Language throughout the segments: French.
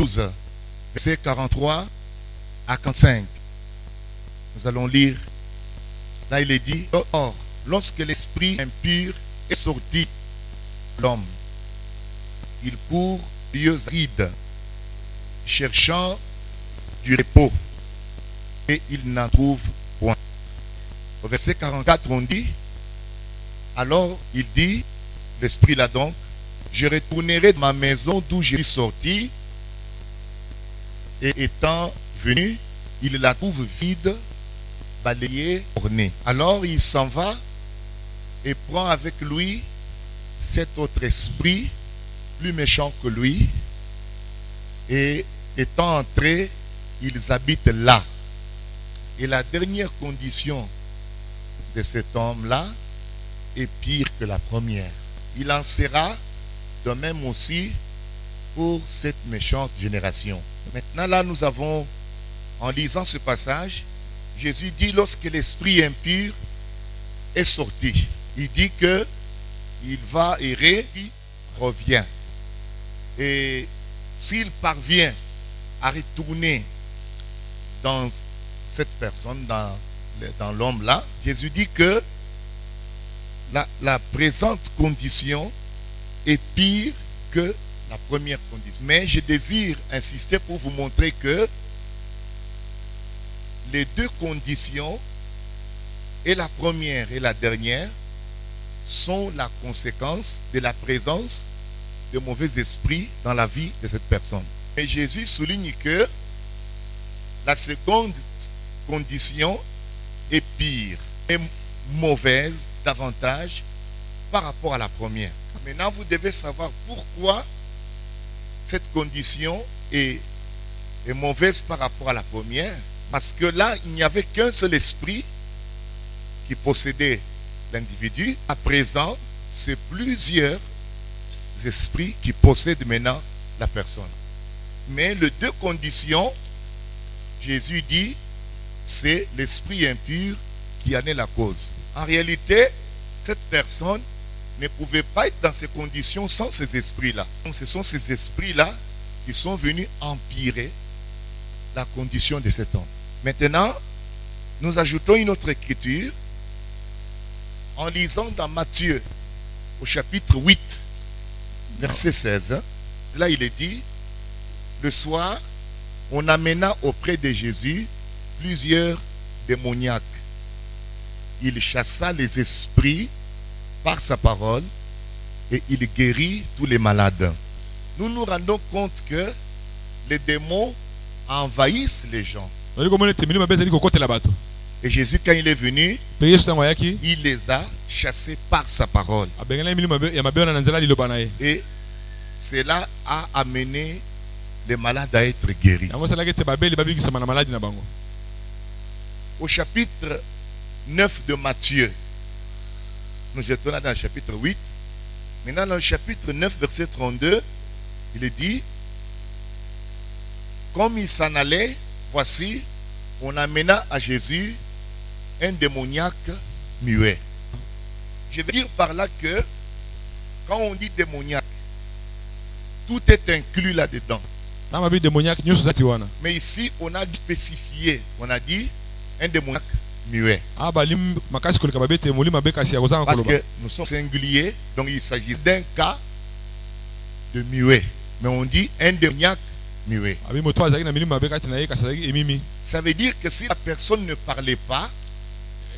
12, versets 43 à 45. Nous allons lire. Là, il est dit, or, lorsque l'esprit impur est sorti de l'homme, il court lieux arides, cherchant du repos, et il n'en trouve point. Au verset 44, on dit, alors il dit, l'esprit là donc, je retournerai de ma maison d'où je suis sorti, et étant venu, il la trouve vide, balayée, ornée. Alors il s'en va et prend avec lui cet autre esprit, plus méchant que lui, et étant entrés, ils habitent là. Et la dernière condition de cet homme-là est pire que la première. Il en sera de même aussi pour cette méchante génération. Maintenant là, nous avons, en lisant ce passage, Jésus dit lorsque l'esprit impur est sorti, il dit que il va errer, il revient. Et s'il parvient à retourner dans cette personne, dans l'homme là, Jésus dit que la présente condition est pire que la première condition. Mais je désire insister pour vous montrer que les deux conditions, et la première et la dernière, sont la conséquence de la présence de mauvais esprits dans la vie de cette personne. Et Jésus souligne que la seconde condition est pire, est mauvaise davantage par rapport à la première. Maintenant, vous devez savoir pourquoi cette condition est mauvaise par rapport à la première. Parce que là, il n'y avait qu'un seul esprit qui possédait l'individu. À présent, c'est plusieurs esprits qui possèdent maintenant la personne. Mais les deux conditions, Jésus dit, c'est l'esprit impur qui en est la cause. En réalité, cette personne ne pouvait pas être dans ces conditions sans ces esprits-là. Donc ce sont ces esprits-là qui sont venus empirer la condition de cet homme. Maintenant, nous ajoutons une autre écriture en lisant dans Matthieu au chapitre 8, verset 16. Là, il est dit, le soir, on amena auprès de Jésus plusieurs démoniaques. Il chassa les esprits par sa parole et il guérit tous les malades. Nous nous rendons compte que les démons envahissent les gens. Et Jésus, quand il est venu, il les a chassés par sa parole. Et cela a amené les malades à être guéris. Au chapitre 9 de Matthieu, nous étions là dans le chapitre 8. Maintenant, dans le chapitre 9, verset 32, il est dit, comme il s'en allait, voici, on amena à Jésus un démoniaque muet. Je veux dire par là que, quand on dit démoniaque, tout est inclus là-dedans. Mais ici, on a spécifié, on a dit un démoniaque muet. Parce que nous sommes singuliers, donc il s'agit d'un cas de muet. Mais on dit un démoniaque muet. Ça veut dire que si la personne ne parlait pas,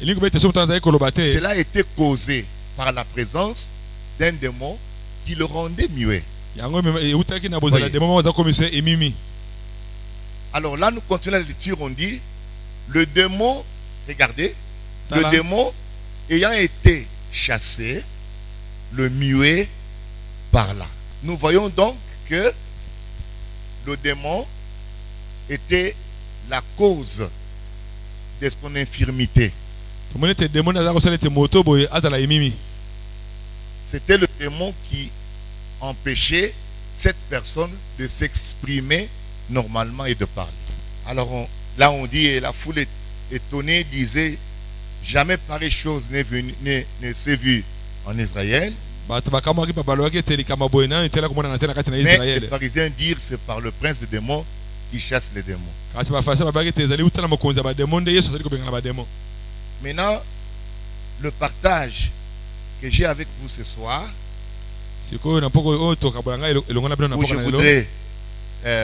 cela était causé par la présence d'un démon qui le rendait muet. Alors là, nous continuons la lecture, on dit, le démon, regardez, le démon ayant été chassé, le muet parla. Nous voyons donc que le démon était la cause de son infirmité. C'était le démon qui empêchait cette personne de s'exprimer normalement et de parler. Alors là on dit, et la foule étonnée disait, jamais pareille chose ne s'est vue en Israël. Mais les pharisiens dirent c'est par le prince des démons qui chasse les démons. Maintenant, le partage que j'ai avec vous ce soir, où je voudrais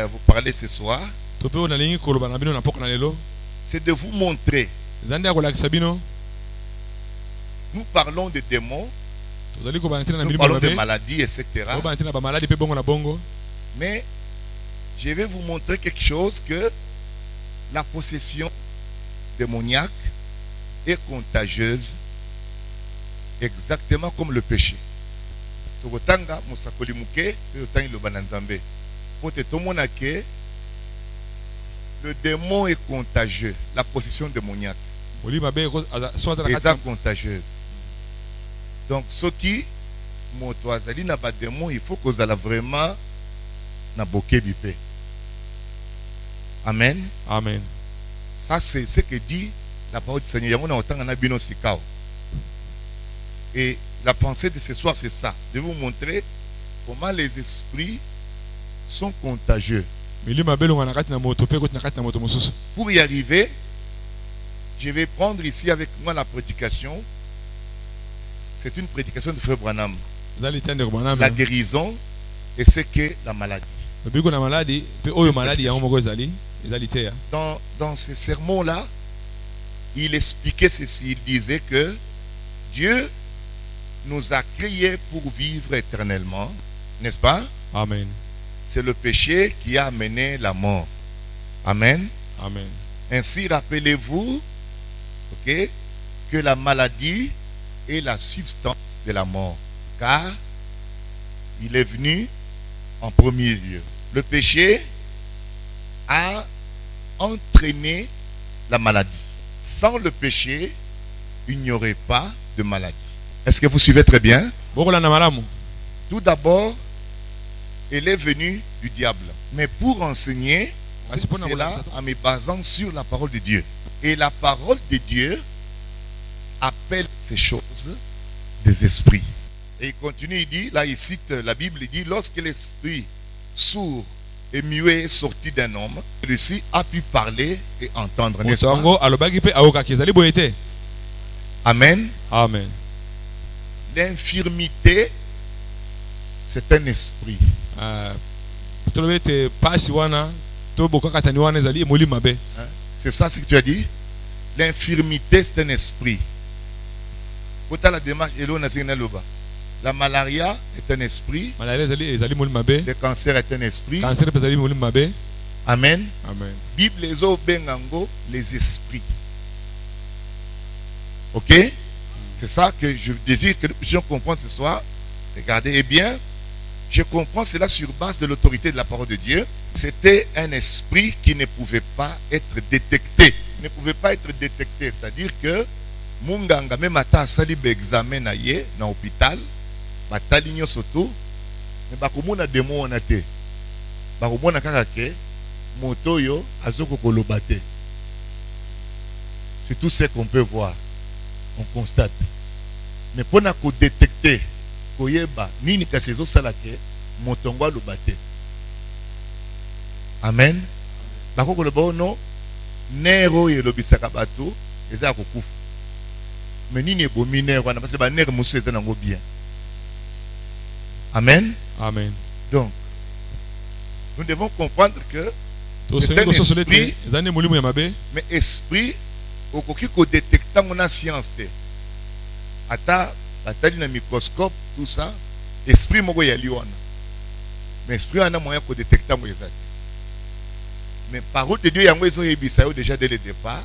vous parler ce soir, c'est de vous montrer. Nous parlons de démons, nous parlons de maladies, etc. Mais je vais vous montrer quelque chose, que la possession démoniaque est contagieuse, exactement comme le péché. Le démon est contagieux, la possession démoniaque est contagieuse. Donc ce qui motoazali na ba démon, il faut qu'on a vraiment na boké bipé. Amen. Amen. Ça c'est ce que dit la parole du Seigneur. Et la pensée de ce soir c'est ça, de vous montrer comment les esprits sont contagieux. Pour y arriver, je vais prendre ici avec moi la prédication. C'est une prédication de Frère Branham. La guérison et ce qu'est la maladie. Dans ce sermon-là, il expliquait ceci. Il disait que Dieu nous a créés pour vivre éternellement, n'est-ce pas? Amen. C'est le péché qui a amené la mort. Amen. Amen. Ainsi, rappelez-vous, okay, que la maladie est la substance de la mort, car il est venu en premier lieu. Le péché a entraîné la maladie. Sans le péché, il n'y aurait pas de maladie. Est-ce que vous suivez très bien? Tout d'abord, elle est venue du diable. Mais pour enseigner, c'est là en me basant sur la parole de Dieu. Et la parole de Dieu appelle ces choses des esprits. Et il continue, il dit, là il cite la Bible, il dit, lorsque l'esprit sourd et muet est sorti d'un homme, celui-ci a pu parler et entendre, n'est-ce pas? Amen. Amen. L'infirmité, c'est un esprit. C'est ça ce que tu as dit? L'infirmité, c'est un esprit. La démarche, la malaria est un esprit. Le cancer est un esprit. Amen. Amen. Bible les bengango, les esprits. Ok? C'est ça que je désire que les gens comprennent ce soir. Regardez, eh bien, je comprends cela sur base de l'autorité de la parole de Dieu. C'était un esprit qui ne pouvait pas être détecté. Il ne pouvait pas être détecté. C'est-à-dire que Munganga, même à sali examen na ye na hôpital, batali nyo soto, mais bakomona démon on a te. Bakomona kaka ke moto yo azoko kolobate. C'est tout ce qu'on peut voir. On constate. Mais pour na ko détecter koyeba nini ka sezo salake motongo lobate. Amen. Bako koloba no nero yelobisaka bato eza kokufa. Mais nini ebomi nero wana parce que ba nero musu eza nango bien. Amen. Amen. Donc nous devons comprendre que c'est un esprit, mais esprit okoki ko détecter mon science te. Ata batali na microscope tout ça, esprit moko ya liwana. Mais esprit ana moyen ko détecter mo ezati. Mais parole de Dieu yango ezo yebisa yo déjà dès le départ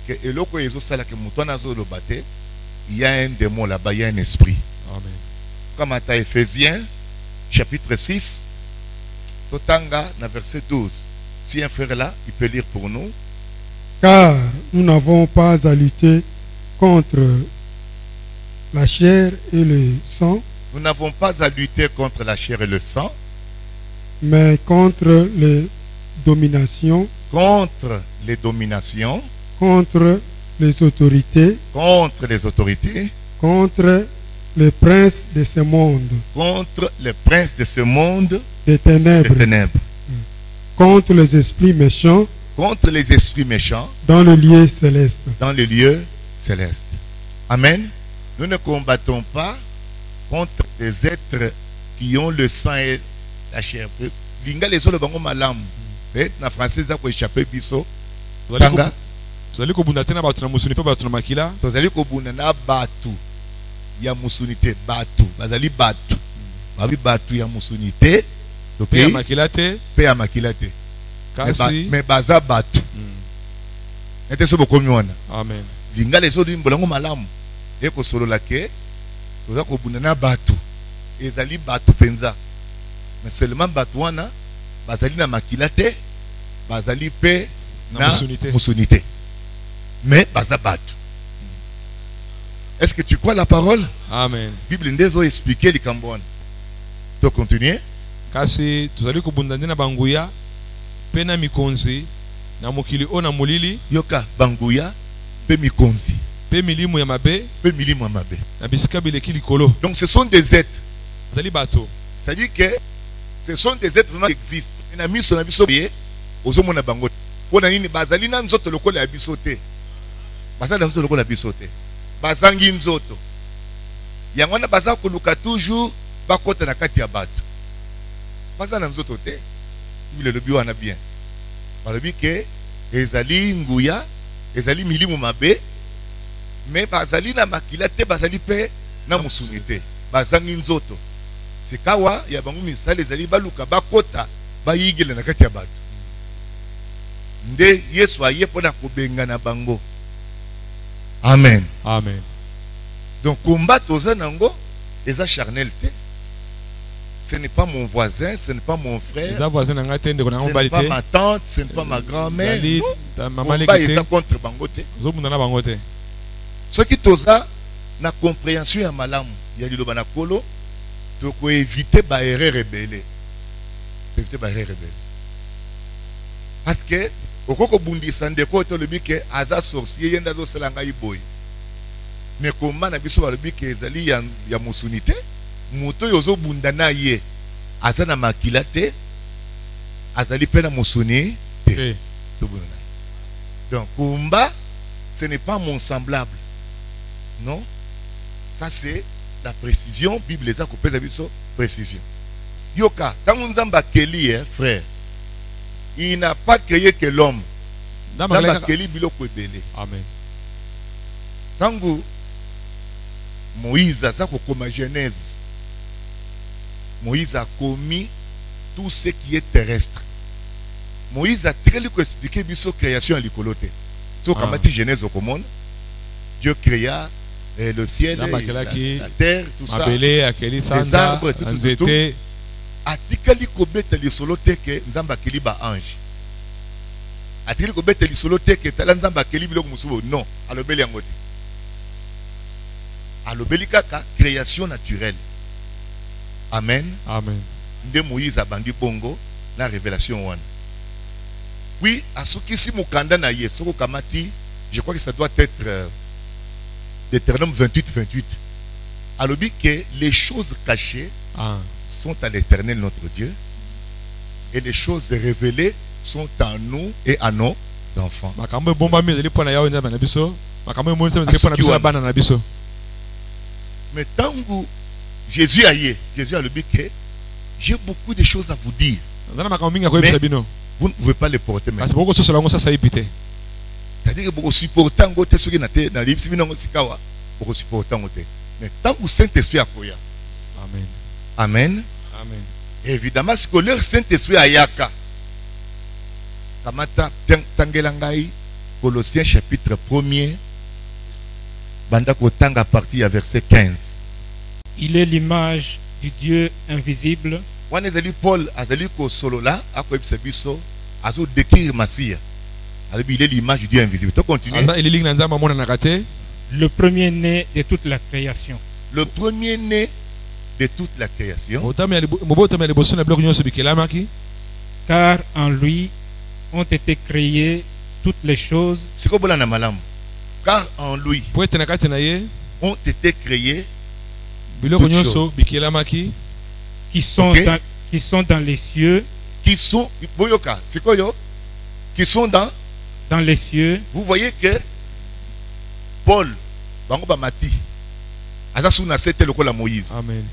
que eloko ezo sala que muto na zo lobate, il y a un démon là-bas, il y a un esprit. Amen. Comme à Éphésiens chapitre 6 Totanga na verset 12. Si un frère est là, il peut lire pour nous. Car nous n'avons pas à lutter contre la chair et le sang. Nous n'avons pas à lutter contre la chair et le sang, mais contre les dominations, contre les dominations, contre les autorités, contre les autorités, contre les princes de ce monde, contre les princes de ce monde des des ténèbres, ténèbres, contre les esprits méchants contre les esprits méchants dans le lieu céleste. dans les lieux célestes. Amen. Nous ne combattons pas contre des êtres qui ont le sang et la chair. Linga les autres bango malam. Na français ça ko échapper biso. Tanga. Tozali kobunda te na bato na musuni pe bato na makila. Tozali kobunda na batu ya musunité batu. Bazali batu. Babi batu ya musunité. Pe ya makila te. Pe ya makila te. Kasi. Mais baza batu. Nete so bokomi wana. Amen. Linga les autres mbolango malamu. Eko solo lake. Toza kobunda na batu. Ezali batu penza. Mais seulement batu wana bazali na makila te, bazali pe na musunité. Mais baza batu. Est-ce que tu crois la parole? Amen. Bible ndezo expliquer likambo wana. To continuer. Kasi tozali kobunda na banguya pe na mikonzi na mokili o na molili. Yoka banguya pe mikonzi. Pe milimu ya mabe. Pe milimu ya mabe. Na bisika bileki likolo. Donc ce sont des êtres. Bazali bato. C'est-à-dire que ce sont des êtres vraiment qui existent. Na miso na biso ye ozomona bango. Pona nini bazali na nzoto lokola ya biso te. Bazali na nzoto lokola ya biso te. Bazangi nzoto. Yango na baza koluka toujours bakota na kati ya bato. Bazali na nzoto te. Bile lobi wana bien. Balobi ke ezali nguya, ezali milimu mabe, mais bazali na makila te, bazali pe na musuni te. Bazangi nzoto. Sikawa ya bangu misali ezali baluka bakota bayigile na kati ya bato. Nde Yesu aye pona kobenga na bango. Amen. Amen. Donc combat oza nango eza charnel te. Ce n'est pas mon voisin, ce n'est pas mon frère, ce n'est pas ma tante, ce n'est pas ma grand-mère. Combat eza contre bango te. Ce qui toza na compréhension ya malamu ya liloba na kolo to ko éviter ba erreur rebelle. Éviter ba erreur rebelle. Parce que okoko bundisa ndeko to lobi ke aza sorcier yenda zo selanga iboy. Mais comment na biso ba lobi ke ezali ya musunité, moto yozo bunda na ye aza na makila te, azali pe na musuni te. Donc combat ce n'est pas mon semblable. Non? Ça c'est la précision. Bible les a coupé de biso précision. Yoka, tant Nzamba Keli, frère, il n'a pas créé que l'homme. Nzamba Keli biloko ebele. Amen. Tangu Moïse a ça comme Genèse. Moïse a commis tout ce qui est terrestre. Moïse a très lui expliqué biso création à l'icoloté. So kamati Genèse au monde. Dieu créa le ciel, la terre, tout ça, les arbres, tout. Atikali kobeta li solo teke nzamba keli ba ange. Atikali kobeta li solo teke tala nzamba keli biloko musubo non, alobeli yango te. Alobeli kaka création naturelle. Amen. Amen. Nde Moïse abandi bongo na révélation wana. Oui, asukisi mukanda na ye soko kamati, je crois que ça doit être Deutéronome 28. Alors dit que les choses cachées sont à l'Éternel notre Dieu et les choses révélées sont à nous et à nos enfants. Mais tant que Jésus a dit que j'ai beaucoup de choses à vous dire, mais vous ne pouvez pas les porter maintenant. C'est-à-dire que vous supportez un côté ce qui n'a pas de supporter. Mais tant que le Saint-Esprit a koya. Amen. Amen. Amen. Évidemment, si le Saint-Esprit a yaka. Kamata tangelangai Colossiens chapitre 1er. Banda kotanga partie à verset 15. Il est l'image du Dieu invisible. Wana ezali Paul azali ko solola akoyebisa biso azo décrire Masia. Il est l'image du Dieu invisible. Tu continues. Le premier-né de toute la création. Le premier-né de toute la création. Car en lui ont été créées toutes les choses. Car en lui ont été créées biloko toutes nyonso choses bikelamaki qui sont, Ok. qui sont dans les cieux, qui sont, boyoka, c'est quoi yo? Qui sont dans, dans les cieux, vous voyez que Paul, bango bamati, azasu na sete lokola Moïse. amen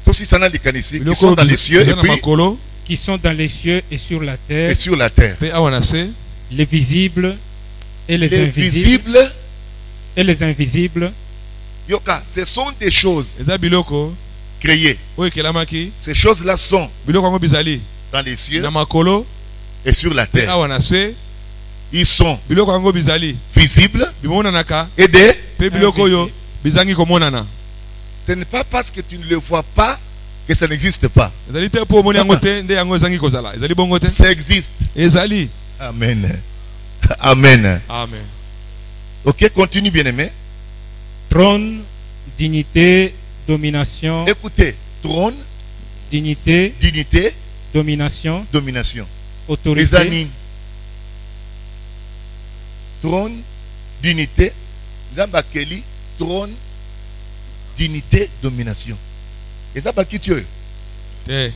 Aussi ça n'a likanisi, qui biloko sont dans les cieux biza et na puis makolo qui sont dans les cieux et sur la terre, et sur la terre. pe awa na se les visibles et les Les invisibles, visibles, et les invisibles, yoka, ce sont des choses eza biloko créées. oyo ekelamaki Ces choses-là sont biloko yango bizali dans les cieux na makolo et sur la pe terre. awa na se Ils sont biloko yango bizali visibles bimonanaka et des. pe biloko oyo bizangi komonana Ce n'est pas parce que tu ne le vois pas que ça n'existe pas. ezali te mpo omoni yango te nde yango ezangi kozala ezali bongo te Ça existe. ezali Amen. Amen. amen Ok, continue bien aimé. trône, dignité, domination, Écoutez, trône, dignité, dignité, domination, domination. Les autorité, amis. Trône, dignité, Zamba Kelly, trône, dignité, domination. Et ça, qui tu es? te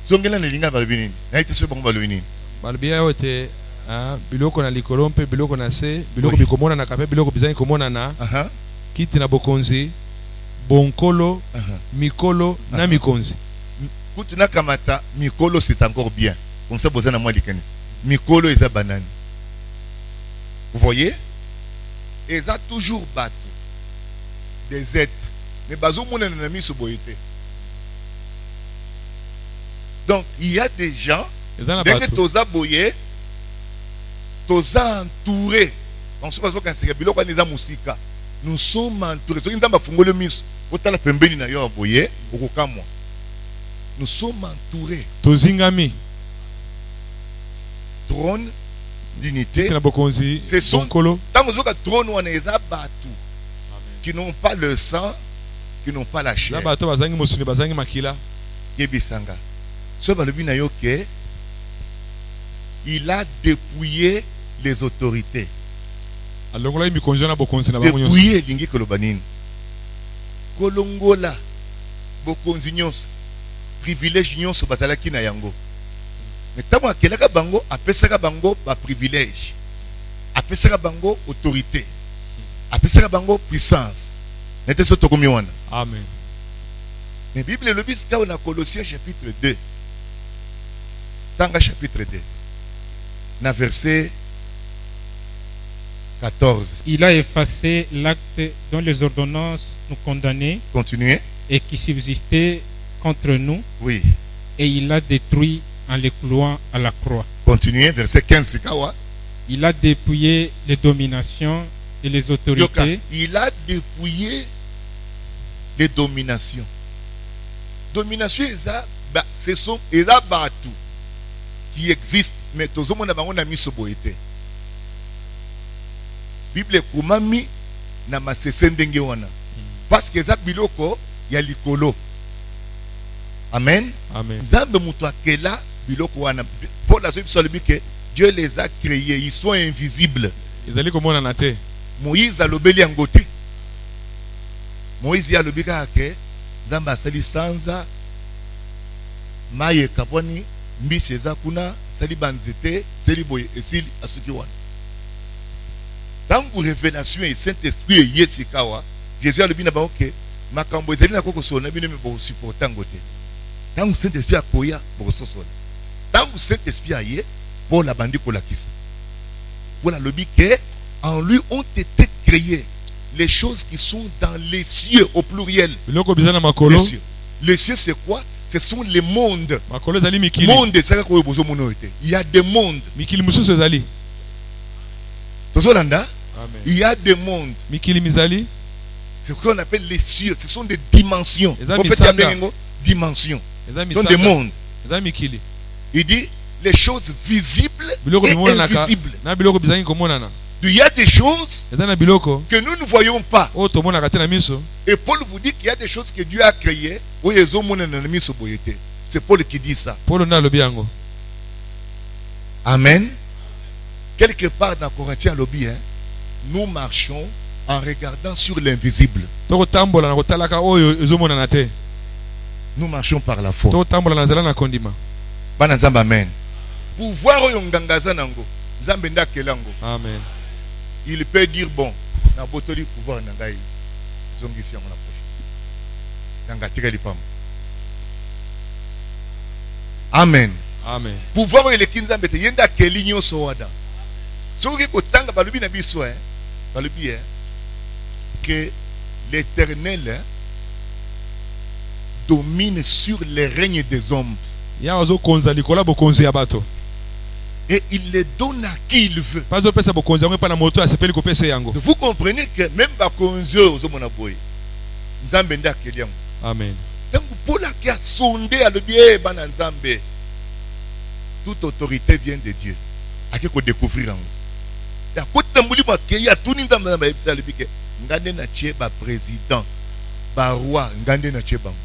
Zongela nelinga balubini. Naite se bon balubini. balobi oyo te biloko na likolo mpe biloko na se biloko Oui. bikomonanaka mpe biloko bizangi komonana Aha. kiti na bokonzi bonkolo Aha. mikolo na Aha. mikonzi Kutuna kamata, Mikolo c'est encore bien. Comme ça, vous avez moi likanis. Mikolo est banane. Vous voyez? Et ça toujours battu. Des êtres. Mais bazo mon ennemi se boyete. Donc, il y a des gens, eza na dès que bato toza boye, toza entouré. Donc, ce que c'est biloko neza musika. Nous sommes entourés. Ce qui nous a fungolo mis, otala pembeni na yo boye, okokamwa. Nous sommes entourés. tozingami Trône, dignité. kiti na bokonzi Ce sont- bonkolo Tant que vous trône, on est abattus. Qui n'ont pas le sang, qui n'ont pas la eza chair. bato bazangi mosuni bazangi makila Yebisanga. Ce balobi na yo ke, il a dépouillé les autorités. alongolaki mikonzi na bokonzi na bango nyonso Dépouillé lingi kolobanini. Kolongola bokonzi nyonso. Privilège nyonso bazalaki na yango. Mais tamo akelaka bango, apesaka bango ba privilège. Apesaka bango autorité. Apesaka bango puissance. Nete so tokomi wana. amen Mais Bible le bis ka na Colossiens chapitre 2. Tanga chapitre 2. Na verset 14. il a effacé l'acte dont les ordonnances nous condamnaient Continuez. et qui subsistait contre nous, Oui. et il l'a détruit en les clouant à la croix. Continuez. Verset 15. c'est kawa. Il a dépouillé les dominations et les Yoka. autorités. Il a dépouillé les dominations. Domination, ce sont les battus qui existent, mais tous les monde a mis ce boité. Bible kumami na masese ndenge wana. Parce que ça biloko ya likolo. Amen. amen Nzambe mutu akela biloko wana. Paul a dit que Dieu les a créés, ils sont invisibles. ezali komonana te Moïse a lobeli yango te. Moïse a lobi kaka ke Nzambe asali sanza maye kaponi mbisi eza kuna sali banzete seli boye esili asuki wana. Tangu révélation et Saint-Esprit eye sikawa, Jésus a lobi na bango ke makambo ezali na koko sona bino me bo supporter ngote. Tangu Saint-Esprit akoya bo sosola. Tangu Saint-Esprit aye pour la bandi kolakisa. Voilà le but que en lui ont été créées les choses qui sont dans les cieux au pluriel. biloko biza na makolo Les cieux. Les cieux c'est quoi? Ce sont les mondes. makolo ezali mikili Monde c'est quoi bozo mono été. Il y a des mondes. mikili mosusu ezali Tozolanda, amen il y a des mondes. mikili mizali C'est ce qu'on appelle les cieux. Ce sont des dimensions. Eza En fait, misanga. il y a bien dimensions. eza Ce sont des misanga mondes. eza mikili Il dit les choses visibles biloko et bimonanaka invisibles. na biloko bizangi komonana Il y a des choses eza na biloko que nous ne voyons pas. oyo tomonaka te na miso Et Paul vous dit qu'il y a des choses que Dieu a créées. C'est Paul qui dit ça. polo nde alobi yango Amen. Quelque part dans Corinthiens, lobby, nous marchons en regardant sur l'invisible. tokotambola na kotalaka oyo ezomonana te. Nous marchons par la foi. tokotambola na nzela na kondima. Bana Nzambe, amen. Pouvoir oyo ngangaza nango Nzambe ndakelango. Amen. Il peut dire bon, na botoli pouvoir na ngai zongisi yango na poche. Nanga tika lipam. Amen. Amen. Pouvoir oyo eleki Nzambe te yenda keli nyonso wada. Soki kotanga balobi na biso balobi que l'Éternel domine sur les règnes des hommes. Ya ozo konza likola bokonzi ya bato. Et il les donne à qui il veut. Pazo pesa bokonzi yango pa na moto asepeli ko pesa yango. Vous comprenez que même bakonzi ozo mona boy. Nzambe ndakeli yango. Amen. Donc pour la qui a sondé à le bien bana Nzambe. Toute autorité vient de Dieu. A qui ko découvrir yango. Da kota mulima ke ya tuni Nzambe na ba ebisa le bike. Ngande na tie ba président, ba roi, ngande na tie bango.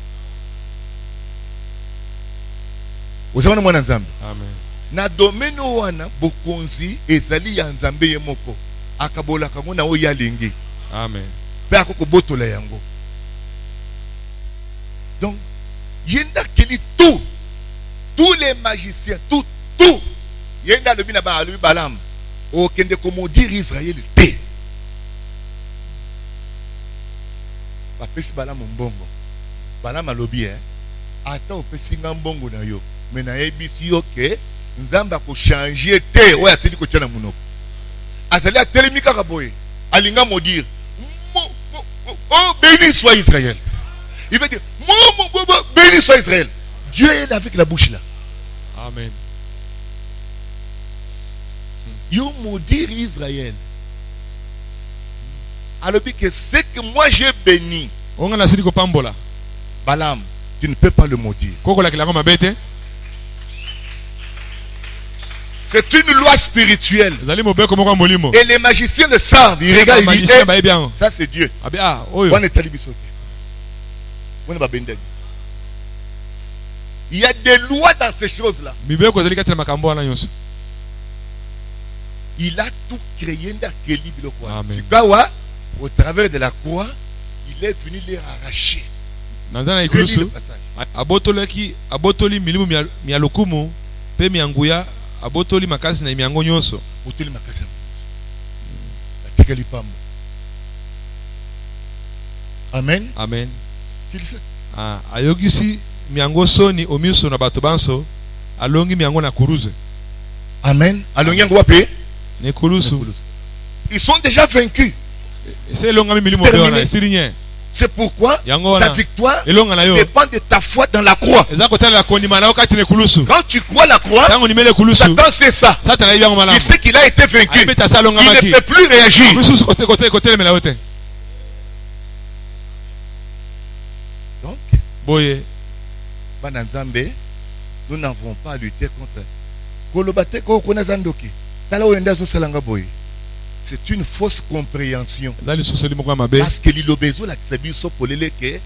Ozana mwana Nzambe. Amen. Na domaine wana bokonzi ezali ya Nzambe ye moko. Akabola kango na oya lingi. Amen. Pe akoko botola yango. Donc yenda keli tout. Tous les magiciens, tout. Yenda le bina ba lui Balam. O kende komo dire Israël te. Ba pesi Balam mbongo. Balam alobi ata opesi mbongo na yo. Mais na ebisi yo ke Nzamba ko changer te oya teli ko tiana munoko. Azali atelemi kaka boye. Alinga mo dire oh béni soit Israël. Il veut dire béni soit Israël. Dieu est avec la bouche là. Amen. Yo maudire Israël. Alors que c'est que moi j'ai béni. On a sidi ko pambola. Balaam, tu ne peux pas le maudire. Koko la kila ngoma bete. C'est une loi spirituelle. Et les magiciens le savent. Ils regardent, ils disent, ça c'est Dieu. Il y a des lois dans ces choses-là. Il a tout créé au travers de la croix. Il est venu les arracher. Abotoli makasi na imiango nyonso. Botoli makasi. Atikali pambo. Amen. Amen. Ayogisi miango soni omiso na bato banso alongi miango na kuruze. Amen. Alongi yango wapi? Ne kurusu. Ils sont déjà vaincus. C'est longa milimo beona esirinye. C'est pourquoi ta victoire dépend de ta foi dans la croix. Quand tu crois la croix, Satan sait ça. Il sait qu'il a été vaincu. Il ne peut plus réagir. Donc, nous n'avons pas à lutter contre. C'est une fausse compréhension. Parce que l'Ilobezo la tsabiso polele ke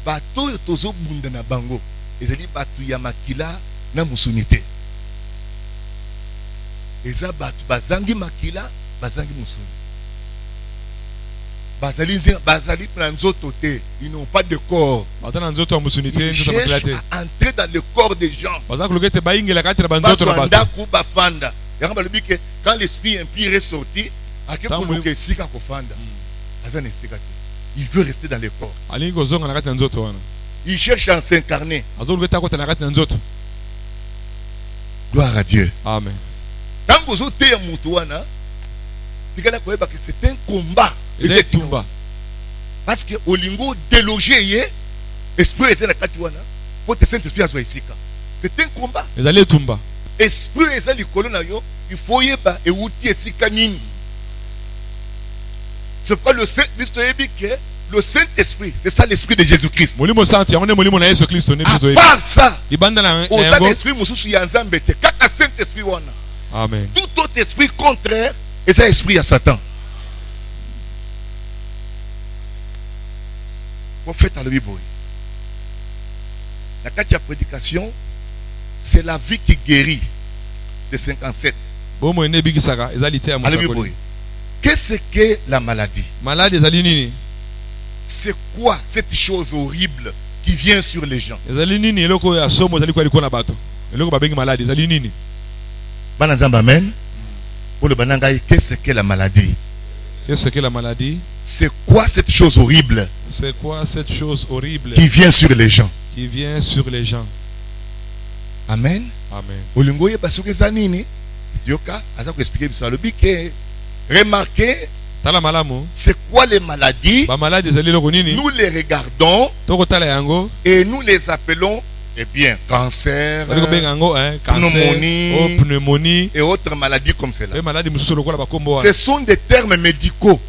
bato tozo bunda na bango ezali batu ya makila na musunite. Eza batu bazangi makila bazangi musuni. Bazali pranzoto te, ils n'ont pas de corps. Ils cherchent à entrer dans le corps des gens. Quand l'esprit impur est sorti, il veut rester dans le corps. Il cherche à s'incarner. Gloire à Dieu. Amen. Quand vous êtes c'est un combat. Parce que au lingo délogé, esprit est la katiwana. Pour te sentir c'est un combat. Esprit est la colonne, il faut y avoir et outil sikanine. C'est pas le Saint-Esprit, c'est ça l'esprit de Jésus-Christ. À part ça, au Saint-Esprit, Saint-Esprit, Amen. tout autre esprit contraire, et c'est l'esprit à Satan. Prophète à la Bible. La quatrième prédication, c'est la vie qui guérit de 57. Qu'est-ce que la maladie? Malade ezali nini? C'est quoi cette chose horrible qui vient sur les gens? Ezali nini eloko ya somo ezali kwa likona bato? Eloko babengi malade ezali nini? Bana nzamba amen. Pour bananga, qu'est-ce que la maladie? Qu'est-ce que la maladie? C'est quoi cette chose horrible? C'est quoi cette chose horrible qui vient sur les gens? Qui vient sur les gens. Amen. Amen. Olingoye basuke zanini? Yoka, asa ko expliquer biso alobi ke remarquez. Tala malamu. C'est quoi les maladies? Ba maladies ezali loko nini? Nous les regardons toko tala yango et nous les appelons bien cancer, pneumonie, pneumonie et autres maladies comme cela. Ce sont des termes médicaux.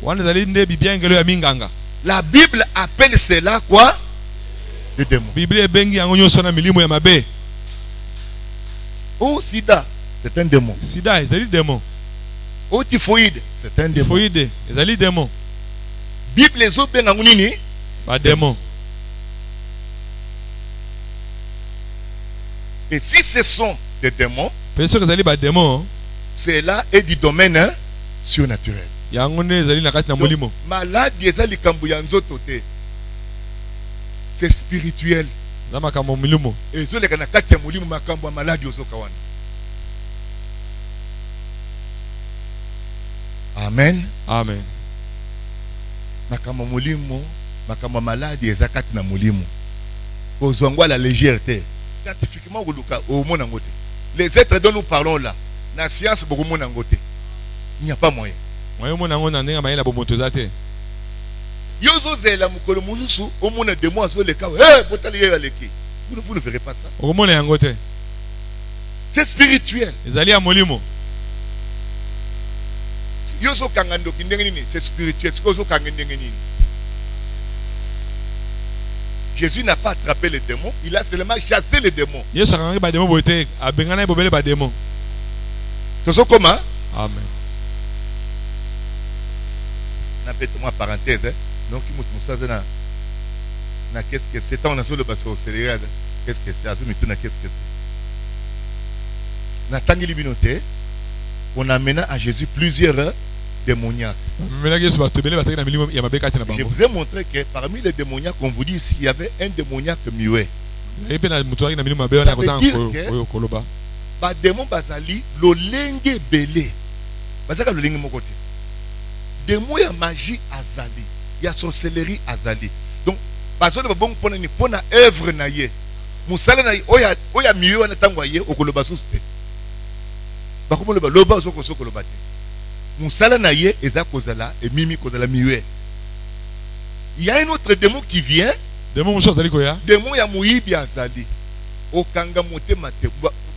La Bible appelle cela quoi? Des démons. Oh, sida, c'est un démon. Sida, c'est un démon. Oh, typhoïde, c'est un démon. Typhoïde, c'est un démon. Bible les autres pas démon. Et si ce sont des démons, cela est du domaine surnaturel. Maladie c'est spirituel. Et amen. Amen. La légèreté. Scientifiquement, les êtres dont nous parlons là, la science, il n'y a pas moyen. Vous ne verrez pas ça. C'est spirituel. C'est spirituel. Jésus n'a pas attrapé les démons, il a seulement chassé les démons. C'est comment? Amen. Moi parenthèse, donc qu'est-ce que c'est? Qu'est-ce que c'est? On amena à Jésus plusieurs démoniaques. Je vous ai montré que parmi les démoniaques qu'on vous dit ici, il y avait un démoniaque muet. Ça veut dire que ba démon bazali lolenge belé. Bazaka lolenge mon côté. Démon ya magie azali, ya sorcellerie azali. Donc bazolo ba bon pona œuvre na ye. Musala na oya mieux wana tangwa ye okoloba suste. Ba ko loba loba soko loba te. Musala na ye eza kozala et mimi kozala mieux. Il y a un autre démon qui vient. Démon ya muibi azali. Okanga motema te.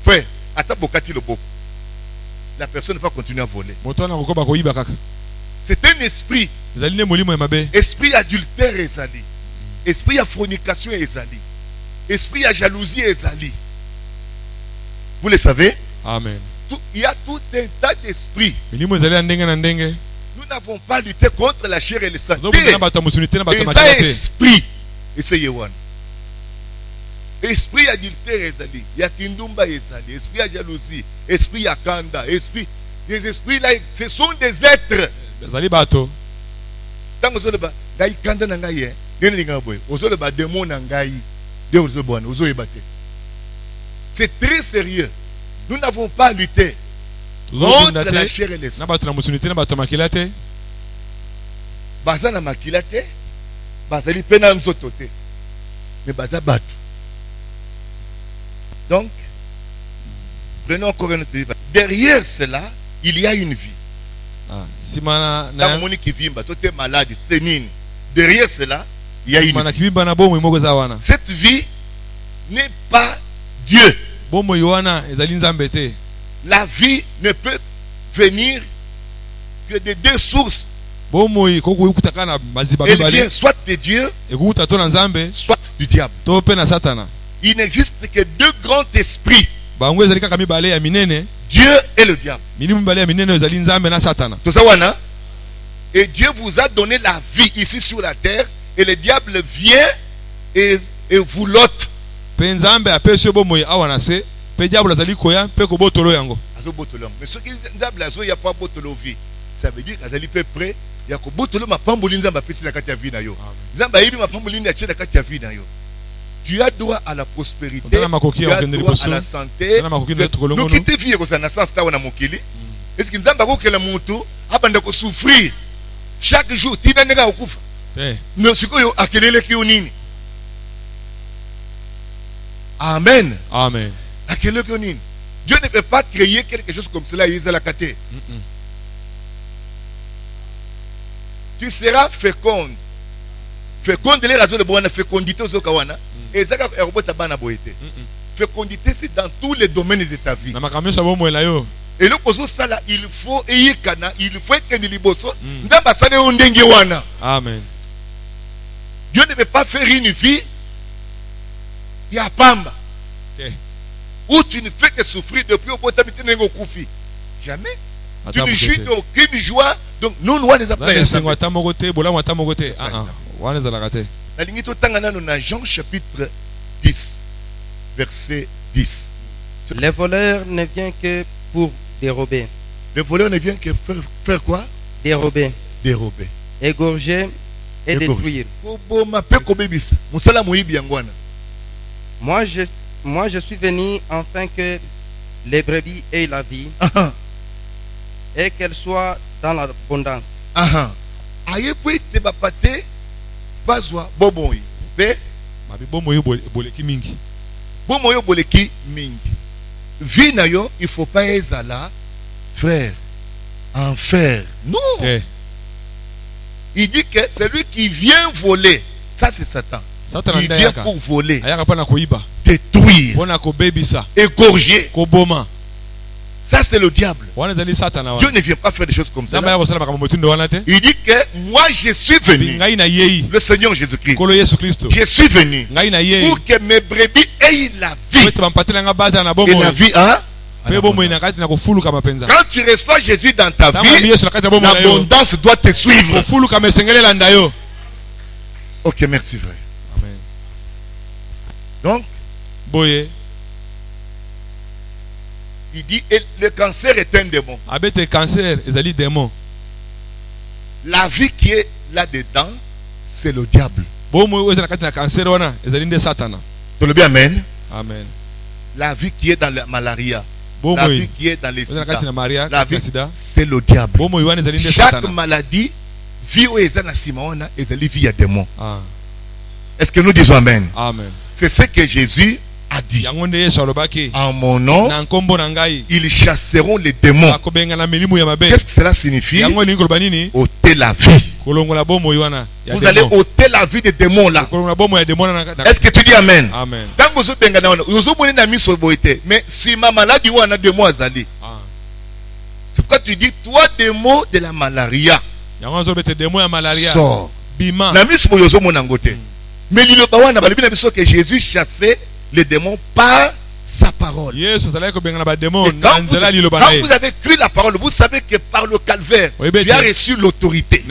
Frère, ata bokati le boko. La personne va continuer à voler. C'est un esprit. Esprit adultère ezali. Esprit à fornication ezali. Esprit à jalousie ezali. Vous le savez? Amen. Il y a tout un tas d'esprits. Nous n'avons pas lutté contre la chair et le sang. Esprit. Esprit adultère ezali. Ya kindumba ezali. Esprit à jalousie. Esprit à kanda. Esprit. Des esprits là, ce sont des êtres. Tant que vous avez kanda nangaye, démon nangaye. C'est très sérieux. Nous n'avons pas lutté contre la chair et le sang. Bazana makilate, bazali pena nzotote, mais baza batu. Donc, prenons encore un autre débat. Derrière cela, il y a une vie. Qui vit, tu es malade, derrière cela, il y a une vie. Cette vie n'est pas Dieu. La vie ne peut venir que de deux sources. Elle vient soit de Dieu, soit du diable. Il n'existe que deux grands esprits, Dieu et le diable. Et Dieu vous a donné la vie ici sur la terre, et le diable vient et vous l'ôte. Mais ce qui diable, il n'y a pas de vie. ça veut dire qu'azali peu près ya ko botolo mapamboli nzamba pesi na kati ya vie na yo. Nzamba yibi mapamboli na na kati ya vie na yo. Tu as droit à la prospérité, tu as droit à la santé. Nous quitter vie ko ça na sens tawa na mokili. Est-ce que nzamba ko kela mutu abanda ko souffrir chaque jour tina nega okufa. Mais sikoyo akelele ki nini? Amen. Amen. Akelele ki nini? Dieu ne peut pas créer quelque chose comme cela à la kate. Tu seras féconde. Féconde les raisons de bonne fécondité aux okawana. Et ça fécondité c'est dans tous les domaines de ta vie. Et le kozo sala il faut eyekana, il faut être liboso. Ndamba sane ondenge wana. Amen. Dieu ne peut pas faire une vie ya pamba. Où tu ne fais que souffrir depuis au potamité n'engo koufi. Jamais. Tu ne jouis d'aucune joie. Donc nous nous les appelons. La ligne totangana na Jean chapitre 10 verset 10. Le voleur ne vient que pour dérober. Le voleur ne vient que faire quoi? Dérober. Dérober. Égorger et détruire. Moi je suis venu afin que les brebis aient la vie et qu'elles soient dans l'abondance. Aye puis te bapate bazwa boboyi. Be bomoyo boleki mingi. Bomoyo boleki mingi. Vie na yo, il faut pas ezala frère enfer. Non. Il dit que celui qui vient voler, ça c'est Satan. Il vient pour voler, détruire, égorger. Ça c'est le diable. Dieu ne vient pas faire des choses comme ça. Il dit que moi je suis venu, le Seigneur Jésus-Christ, je suis venu pour que mes brebis aient la vie. Et la vie quand tu reçois Jésus dans ta vie, l'abondance doit te suivre. Ok, merci frère. Amen. Donc, il dit le cancer est un démon. La vie qui est là-dedans, c'est le diable. Tu le bien, amen. Amen. La vie qui est dans la malaria, la vie qui est dans les sida, la vie, c'est le diable. Chaque maladie, vie où est la vie à démon. Est-ce que nous disons amen? Amen. C'est ce que Jésus a dit. En mon nom, ils chasseront les démons. Qu'est-ce que cela signifie? Ôter la vie. Vous allez ôter la vie des démons là. Est-ce que tu dis amen? Amen. Mais si ma maladie ou un démon azali, c'est pourquoi tu dis toi démon de la malaria. Sors. Mais il y que Jésus chassait les démons par sa parole. Et quand vous avez cru la parole, vous savez que par le calvaire, tu as reçu l'autorité.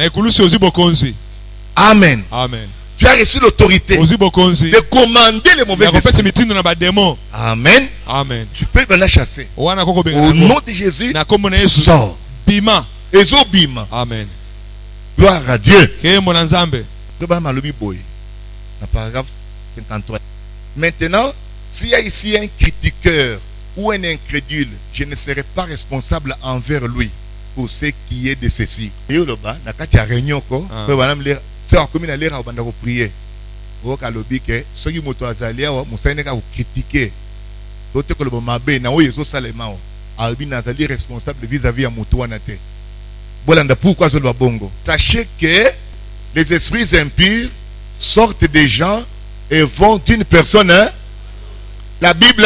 Amen. Amen. Tu as reçu l'autorité de commander les mauvais esprits. Amen. Amen. Tu peux maintenant chasser. Au nom de Jésus, sors. Bima. Ezobima. Amen. Gloire à Dieu. Paragraphe 53. Maintenant, s'il y a ici un critiqueur ou un incrédule, je ne serai pas responsable envers lui pour ce qui est de ceci. Et là-bas, dans la réunion, c'est comme une alerte à prier. Au cas où ceux qui m'ont azali, m'ont critiqué. D'autres que le mabé, na oyo salema, albi nazali responsable vis-à-vis à Moutouanate. Bolanda pourquoi ce bongo? Sachez que les esprits impurs sortent des gens et vont d'une personne. La Bible.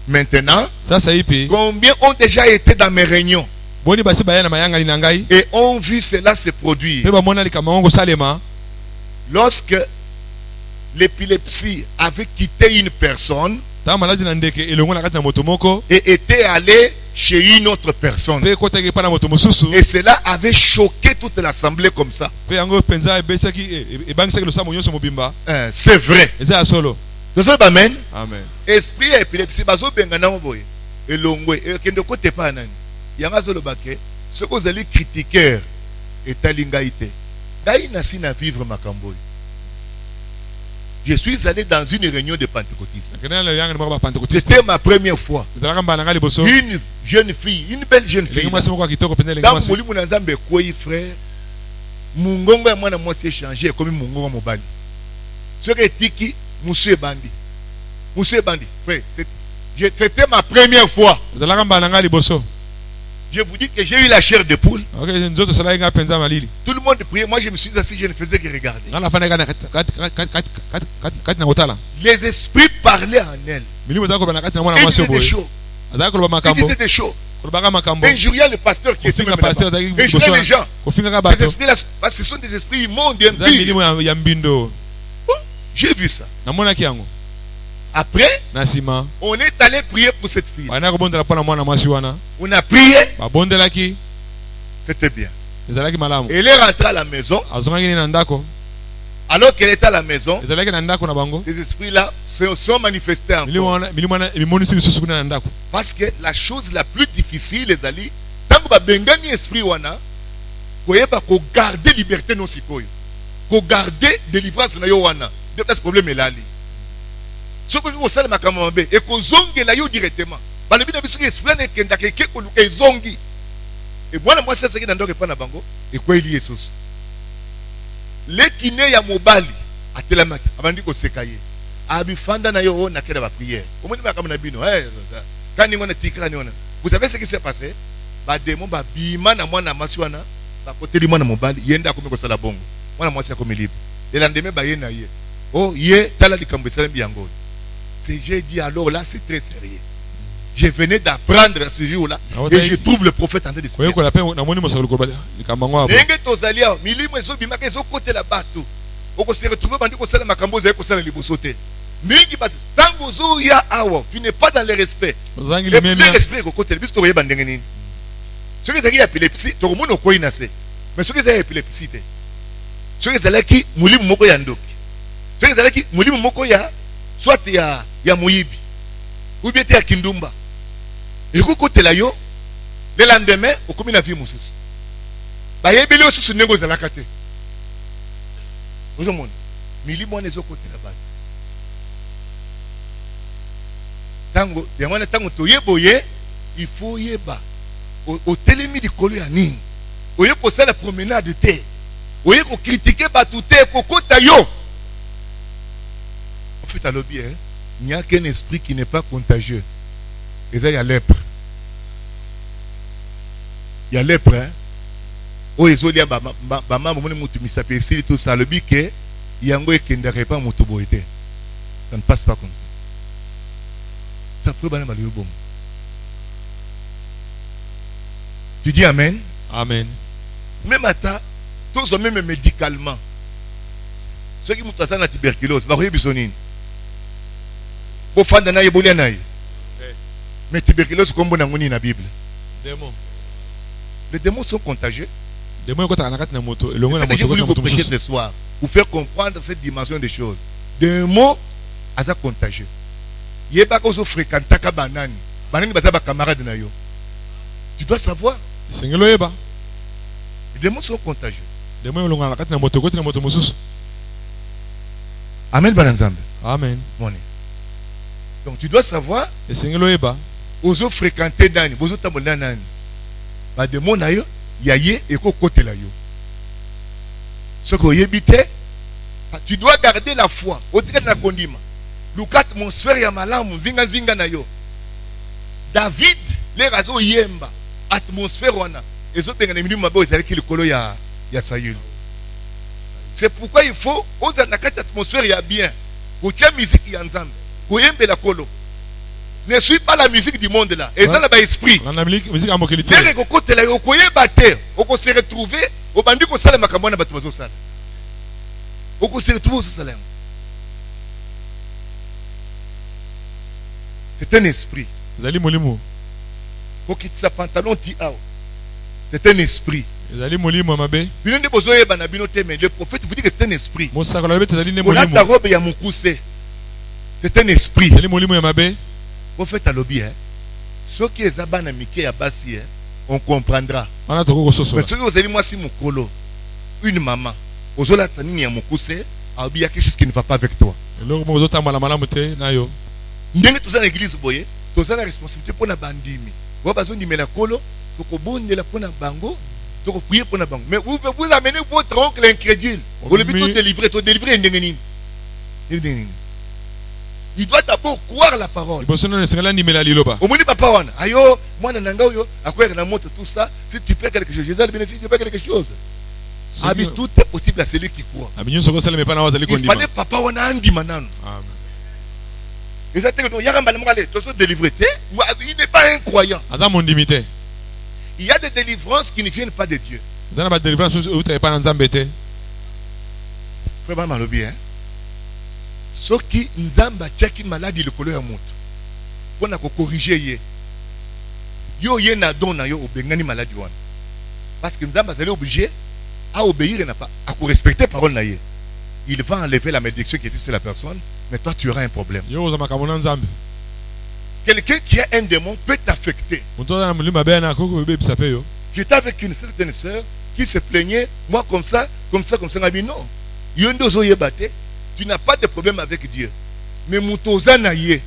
Maintenant, combien ont déjà été dans mes réunions et ont vu cela se produire? Lorsque l'épilepsie avait quitté une personne et était allé chez une autre personne, et cela avait choqué toute l'assemblée comme ça. C'est vrai. Amen. Esprit épilepsie bazo bengana boye elongwe ekende kote pa nani Yangazo Lobake, ce que vous allez critiquer est alingaïté. Gaïna si na vivre Makamboy. Je suis allé dans une réunion de pentecôtistes. C'était ma première fois. Une jeune fille, une belle jeune fille. Dans Moli Mounazambe Kouy, frère, Mungongo et moi, moi, c'est changé comme Mungongo Mobali. Ce qui est Tiki, Moussé Bandi. Moussé Bandi, frère, c'était ma première fois. Je vous dis que j'ai eu la chair de poule. Tout le monde priait. Moi, je me suis assis, je ne faisais que regarder. Les esprits parlaient en elle. Ils disaient des choses. Ils disaient des choses. Injuriant le pasteur qui était même là-bas. Injuriant les gens. Ces esprits-là, parce que ce sont des esprits immondes et impies. J'ai vu ça. Après, on est allé prier pour cette fille. On a prié. C'était bien. Elle est rentrée à la maison. Alors qu'elle était à la maison, ces esprits-là se sont manifestés encore. Parce que la chose la plus difficile, les alliés, tant que vous avez esprit, vous avez garder liberté non sikoyo. Vous garder délivrance na yo wana. Ce problème est là. Ce que vous savez, et que zongi la yo directement. Balobi na biso esprit na kenda ke ko luka zongi. Et moi c'est ce qui dans donc pas na bango et quoi il y Jesus. Le kiné ya mobali atelamaki abandi ko sekaye. Abifanda na yo na keda ba prière. Omoni ba kama na bino kani ngona tikra ni ona. Vous savez ce qui s'est passé? Ba démon ba bima na mwana masiwana ba koteli mwana mobali yenda ko meko sala bongo. Mwana mwasi ya komi libre. Et l'endemain ba ye na ye. Oh ye tala likambo sala biango. J'ai dit alors là c'est très sérieux. Je venais d'apprendre à ce jour-là et je trouve le prophète en train de se faire. Nenge tozalia milimo ezo bimaka ezo côté la bateau. Oko se retrouver bandi ko sala makambo za ko sala libosote. Mingi basi tango zo ya awa, tu n'es pas dans le respect. Le respect ko côté biso to yeba ndenge nini. Ce que c'est épilepsie, to mono ko inase. Mais ce que c'est épilepsie te. Ce que c'est là qui mulimo moko ya ndoki. Ce que c'est là qui mulimo moko ya soit ya muyibi. Ou bien tu es à Kindumba. Et vous côté là yo, le lendemain, au commun la vie moussous. Bah yé belé aussi sur négo za la kate. Vous avez mili moi les autres côté là-bas. Tango, yamana tango to yeboye, il faut yeba. Au télémi di kolo ya nini. Oye ko ça la promenade de terre. Oye ko critiquer batouté ko kota yo. En fait à lobby hein. Il n'y a qu'un esprit qui n'est pas contagieux. Et ça, il y a lèpre. Il y a lèpre, hein. Oh, ils ont dit, maman, tout ça. Le but que, il y a un gars qui ne pas mon touboité. Ça ne passe pas comme ça. Ça peut pas aller au bon. Tu dis Amen? Amen. Même à ça, tous ont même médicalement. Ceux qui m'ont passé la tuberculose, va bisonine. Mais tuberculose comme on a dans la Bible. Les démons sont contagieux. C'est ce que je voulais vous prêcher ce soir. Pour faire comprendre cette dimension des choses. Des mots sont contagieux. Il y a pas que vous fréquentez les bananes. Banani sont camarades na yo. Tu dois savoir. Les démons sont contagieux. Amen bananzambe. Amen. Donc tu dois savoir. Ozo fréquenter nani, ozo tambola nani. Ba démon na yo, yaye et ko côté la yo. Ce que yebite, tu dois garder la foi. Au titre na kondima. Luka atmosphère ya malamu zinga zinga na yo. David les razo yemba atmosphère wana. Ezo penga na milimu mabo ezali ki likolo ya Saül. C'est pourquoi il faut oza na kati atmosphère ya bien. Ko tia musique ya nzambe. Ko yembe la kolo. Ne suis pas la musique du monde là. Et dans le esprit. La musique à moquilité. Dès que côté là, on se retrouver. Au bandit qu'on s'allait makamona batuazo sala. On se retrouve au salaire. C'est un esprit. Zali molimo. Faut qu'il sa pantalon ti out. C'est un esprit. Zali molimo mabe. Bino de bozoye bana bino teme. Le prophète vous dit que c'est un esprit. Mon sac la bête zali ne molimo. On a ta robe ya mukuse. C'est un esprit. Zali molimo ya mabe. Prophète à lobby, hein. Ce qui est zabana mike ya basi, hein. on comprendra. Wana toko kososo. Mais si vous avez moi si mon colo, une maman, aux autres tanini à mon cousin, a oublié quelque chose qui ne va pas avec toi. Eloko mo zota mala mala mute na yo. Ndenge tous dans l'église boye, tous la responsabilité pour na bandimi. Vous besoin de la colo, faut que bon de la pour na bango, faut que prier pour na bango. Mais vous amenez votre oncle incrédule. Vous le plutôt délivrer ndenge nini. Il doit d'abord croire la parole. Au moins papa wana, ayo, moi nanga yo, akwa na moto tout ça, si tu fais quelque chose, Jésus bénéficie, tu fais quelque chose. Abi tout est possible à celui qui croit. Il fallait papa wana andi manano. Amen. Et ça te dit, yagamba mokale, tu sois délivré. Il n'est pas incroyant. Il y a des délivrances qui ne viennent pas de Dieu. Frère Malobi, hein. Ce qui nzamba tchaki maladie le colo ya moto. Pour na ko corriger ye. Yo ye na don na yo obengani maladie wana. Parce que nzamba zali obligé à obéir et n'a pas à respecter parole na ye. Il va enlever la malédiction qui était sur la personne, mais toi tu auras un problème. Quelqu'un qui a un démon peut t'affecter. J'étais avec une certaine sœur qui se plaignait, moi comme ça, non. Tu n'as pas de problème avec Dieu. Mais Moutozanaye.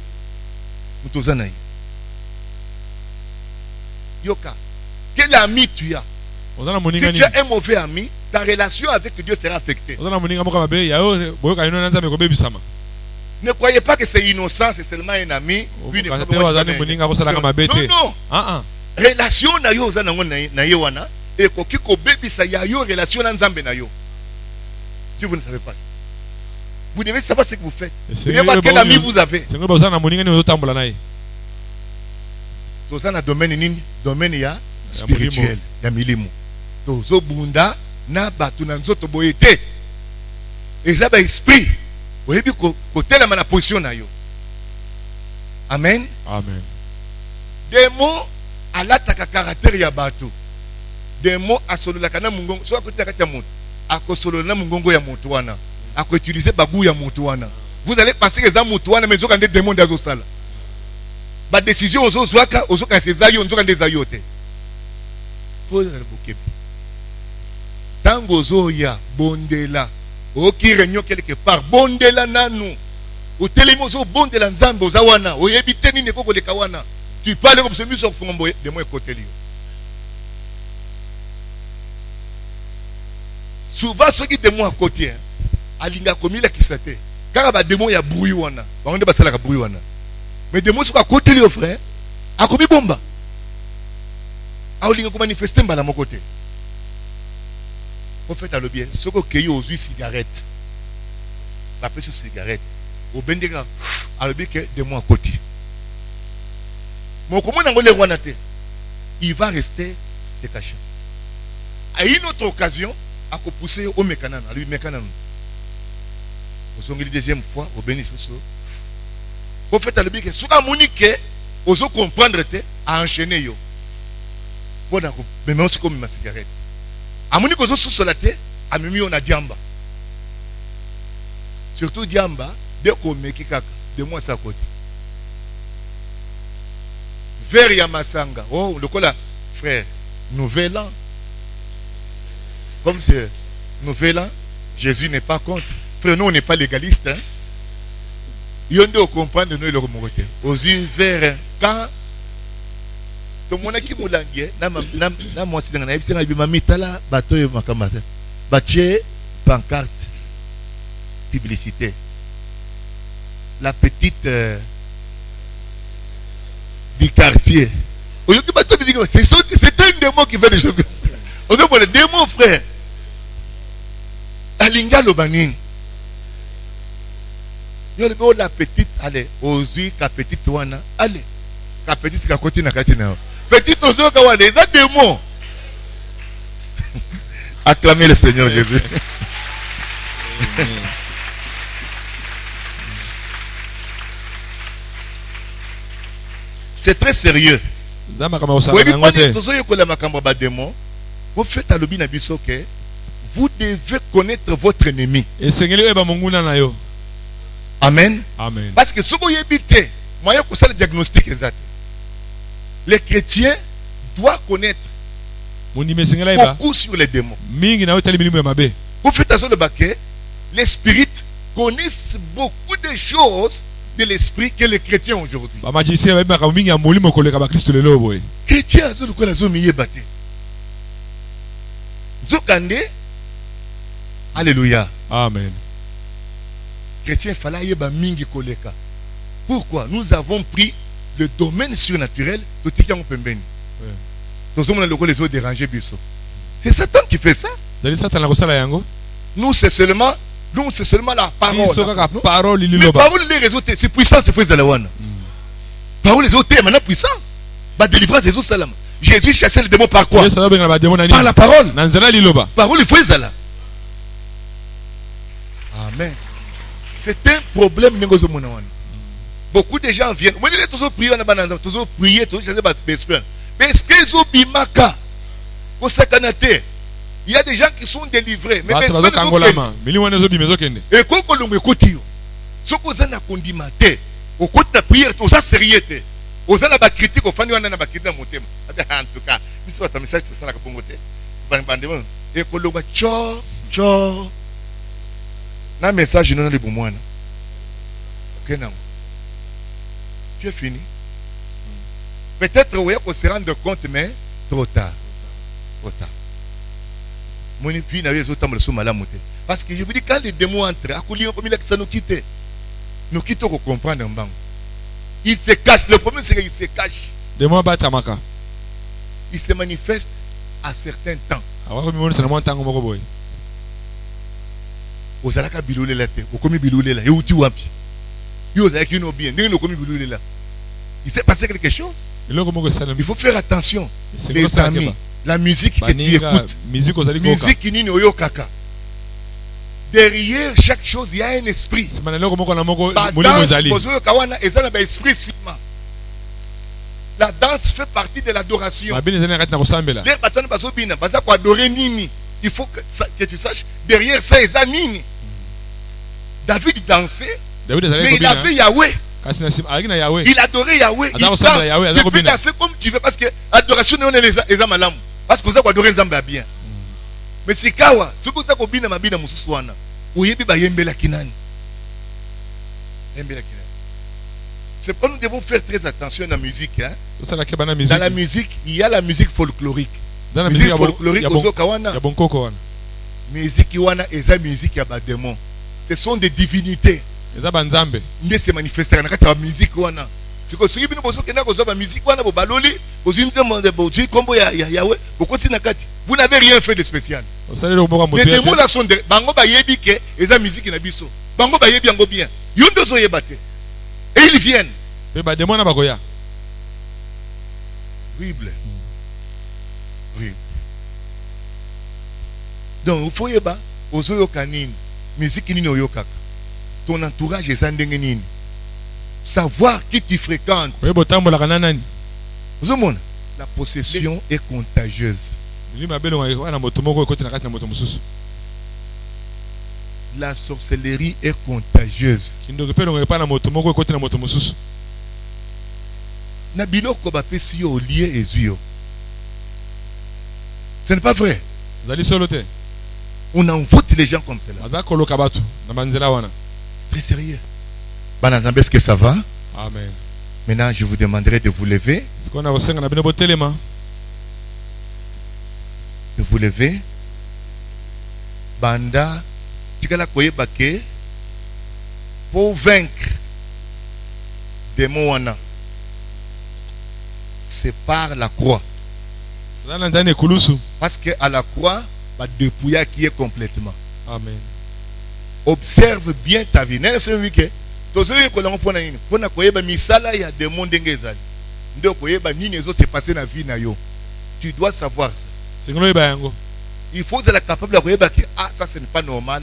Yoka, quel ami tu as? Si tu as un mauvais ami, ta relation avec Dieu sera affectée. Ne croyez pas que c'est innocent, c'est seulement un ami. Puis non, non. Relation na yo na yo wana et kokiko baby sa ya yo relation na nzambe na yo. Si vous ne savez pas. Vous devez savoir ce que vous faites. Vous devez savoir quel ami vous avez. Dans un domaine ya spirituel, ya milimu. Tozo bunda na batu na nzoto boyete. Ezaba esprit. Oyebi ko telema na position na yo. Amen. Amen. Des mots à l'attaque caractère ya batu. Des mots à solola kana mungongo. So akoti akata moto. Akosolola na mungongo ya moto wana. Ako utiliser bagou ya moto wana. Vous allez penser que ça moto wana mais zokande démon dazo sala. Ba décision ozo zwaka ozoka sezayo nzokande zayote. Pose le bouquet. Tango zoya bondela. Oki réunion quelque part bondela nanu. O telemozo bondela nzambe ozawana. Oyebite nini koko leka wana. Tu parles comme celui sur fombo de moi côté lui. Souvent ceux qui démon à côté alinga komi la kisate. Car ba démon ya bruit wana. Ba onde ba sala ka bruit wana. Mais démon sur à côté lui frère. A komi bomba. A olinga ko manifester mbala mon côté. Au fait à le bien, ce que you aux cigarette. La pêche cigarette. Au bendega à le bien que démon à côté. Mais comment on le il va rester décaché. À une autre occasion, à pousser au mécanan, à lui mécanan. Au son deuxième fois, au bénéfice. Au fait, à le bien que ce que vous comprendre à enchaîner yo. Bon d'accord, mais même si comme ma cigarette. À mon niveau sous la tête, à mimi on a diamba. Surtout diamba, dès qu'on met kikaka, de moi ça côté. Vers Yamasanga. Oh, le cola, frère, nouvel an. Comme c'est nouvel an, Jésus n'est pas contre. Frère, nous, on n'est pas légaliste. Hein? Il y a de comprendre nous le remonter. Aux yeux vers quand tout le monde qui m'a langué, na moi si dans la vie, c'est un mitala bateau et makamasa. Baché pancarte publicité. La petite du quartier. C'est un démon qui fait des choses. On dit pour les démons, frère. Alinga Lobanin. La petite, allez, aux yeux, la petite wana, allez. La petite qui a continué à continuer. Petite aux yeux, kawana, c'est un démon. Acclamez le Seigneur Jésus. C'est très sérieux. Vous faites à l'obi nabiso que vous devez connaître votre ennemi. Amen. Amen. Parce que ce que vous habitez, moi je le diagnostic exact. Les chrétiens dois connaître beaucoup sur les démons. Vous faites attention de baquet. Les spirites connaissent beaucoup de choses de l'esprit que les chrétiens aujourd'hui. Chrétiens, c'est quoi la zone yébate. Zokande. Alléluia. Amen. Chrétien, il fallait yéba mingi koleka. Pourquoi? Nous avons pris le domaine surnaturel de Tikian Pembeni. Tous les autres dérangés biso. C'est Satan qui fait ça. Nous, c'est seulement la parole. Mais parole, les réseaux, c'est puissant, c'est puissant. Parole, les autres, maintenant puissance. La délivrance des autres salam. Jésus chassait les démons par quoi? Par la parole. Parole, il faut les là. Amen. C'est un problème. Beaucoup de gens viennent. Vous dites toujours prier, toujours prier, toujours chasser par l'esprit. Mais il y a des gens qui sont délivrés. Mais et quand on écoute, ce que vous avez condimate, au côté de la prière, tout ça sérieux. Vous avez la critique, au fan, vous avez la critique. En tout cas, c'est votre message, c'est ça la capomote. Et quand on dit, un message, non, les bons. Ok, non. Tu es fini. Peut-être qu'on se rende compte, mais trop tard. Trop tard. Mon fille n'a pas autant de choses mal à monter. Parce que je vous dis, quand les démons entrent, à couler, ça nous quitte. Nous quittons pour comprendre un banc. Il se cache. Le problème, c'est qu'il se cache. Il se manifeste à certains temps. Ozalaka biloulé la terre. Okomi biloulé la. Et où tu wapi? Yozalaki no bien. N'est-ce pas biloulé là? Il s'est passé quelque chose. Il faut faire attention. Les amis, la musique que tu écoutes, musique qui n'est pas kaka. Derrière chaque chose, il y a un esprit. La danse fait partie de l'adoration. Il faut que tu saches, derrière ça, il y a Nini. David dansait, mais il avait Yahweh. Il adorait Yahweh. Tu peux danser comme tu veux parce que l'adoration est les malam. Parce que vous avez adoré Zamba bien. Mais c'est Kawa. Ce que vous avez obéi à ma bina Moussouswana. Ouyebi ba yembela kinani. C'est pourquoi nous devons faire très attention à la musique. Hein? Dans la musique, il y a la musique folklorique. Dans la musique folklorique, il y a musique, démon. Ce sont des divinités. Ils se manifestent dans la musique. C'est que ceux qui ont la musique, vous n'avez rien fait de spécial. Les démons là sont des bango bayebi ke eza musique na biso. Bango bayebi yango bien. Yondo zo yebate. Et ils viennent. Horrible. Horrible. Donc il faut yeba ozo yokanini. Musique nini oyokaka. Ton entourage est ndenge nini. Savoir qui tu fréquentes. La possession est contagieuse. La sorcellerie est contagieuse. Ce n'est pas vrai. On envoûte les gens comme cela. Très sérieux. Est-ce que ça va? Amen. Maintenant, je vous demanderai de vous lever. De vous lever. Banda, tikala koyebake pour vaincre démon wana. C'est par la croix. Parce que à la croix, va dépouiller qui est complètement. Amen. Observe bien ta vie. Tu dois savoir ça. Il faut être capable de dire que ça ce n'est pas normal.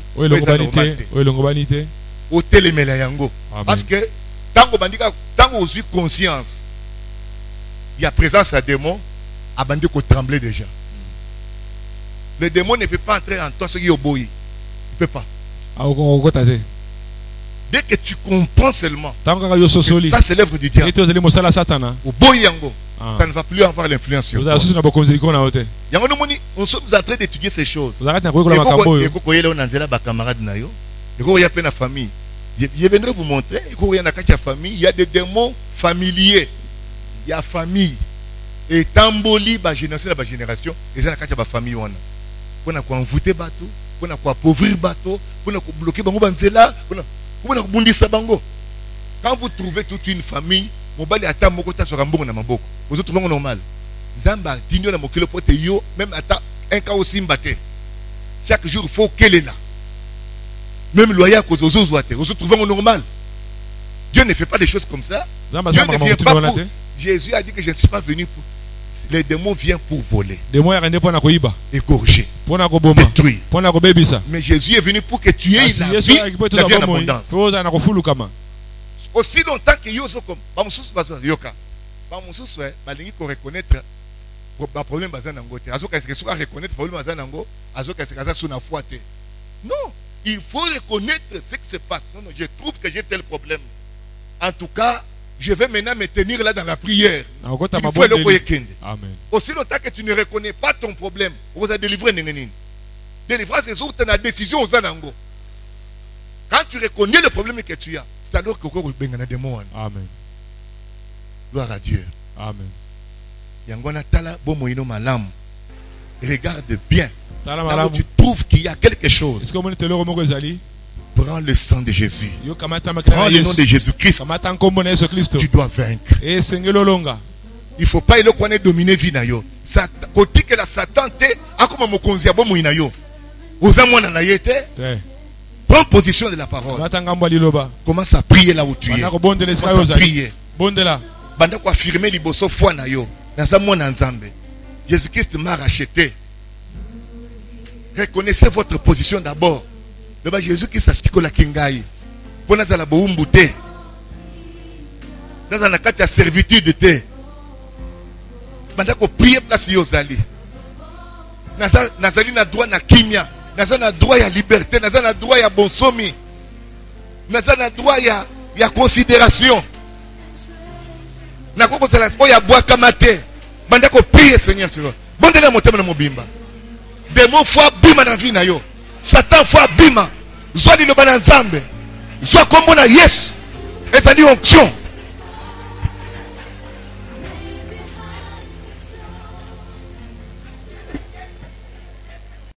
Parce que tant qu'on a conscience, il y a présence à démon, à bandi qu'on tremble déjà. Le démon ne peut pas entrer en toi ce qui est au bout. Il ne peut pas. Dès que tu comprends seulement que ça c'est l'œuvre du diable. Au bout yango. ça ne va plus avoir l'influence sur toi. Nous sommes en train d'étudier ces choses. Je viendrai vous montrer. Il y a des démons familiers. Il y a famille. Et tamboli, génération, ils ont la famille. Pour envoûter bateau, pour appauvrir bateau, pour bloquer bango banzela, pour bundisa bango. Quand vous trouvez toute une famille, mobali ata moko ta sora mbongo na maboko. Vous trouvez normal. Nzamba dinyo na mokilo pote yo, même ata un cas aussi mbate. Chaque jour il faut qu'elle est là. Même loyer à cause aux autres, vous trouvez normal. Dieu ne fait pas des choses comme ça. Dieu ne vient pas pour... Jésus a dit que je ne suis pas venu pour... Les démons viennent pour voler, égorger, détruire. Mais Jésus est venu pour que tu aies la vie en abondance. Aussi longtemps que yo comme yoka, balingi ko reconnaître le problème bazan nango te. Azoka est-ce que soit reconnaître problème bazan nango, azoka est-ce que ça sona foi te. Non, il faut reconnaître ce qui se passe. Non, je trouve que j'ai tel problème. En tout cas, je vais maintenant me tenir là dans la prière. Amen. Aussi longtemps que tu ne reconnais pas ton problème, vous allez délivrer. Délivrance, c'est sur ta décision aux anango. Quand tu reconnais le problème que tu as, c'est alors que tu as des démons. Amen. Gloire à Dieu. Amen. Yangona tala bomoino malam. Regarde bien. Là où tu trouves qu'il y a quelque chose. Prends le sang de Jésus. Prends le nom de Jésus-Christ. Tu dois vaincre. Il ne faut pas le dominer vie na yo. Côté que la Satan te a comme mon konzia bomo ina yo. Ozamwana na yete. Prends position de la parole. Commence à prier là où tu es. Commence à prier. Banda ko affirmer liboso foi na yo. Dans mwana nzambe. Jésus-Christ m'a racheté. Reconnaissez votre position d'abord. Le Jésus-Christ a skiko la kingai. Pona za la boumbu te. Dans la carte de servitude te. Banda ko prier place yo zali. Nazali na droit na kimia. Nazali na droit ya liberté. Nazali na droit ya bonsomi. Nazali na droit ya considération. Na koko zala ko ya bois kamate. Banda ko prier Seigneur sur. Bonde na motema na mobimba. Démon fois bima na vie na yo. Satan fois bima. Zwa di no bananzambe. Zwa kombo na Yesu. Ezali onction.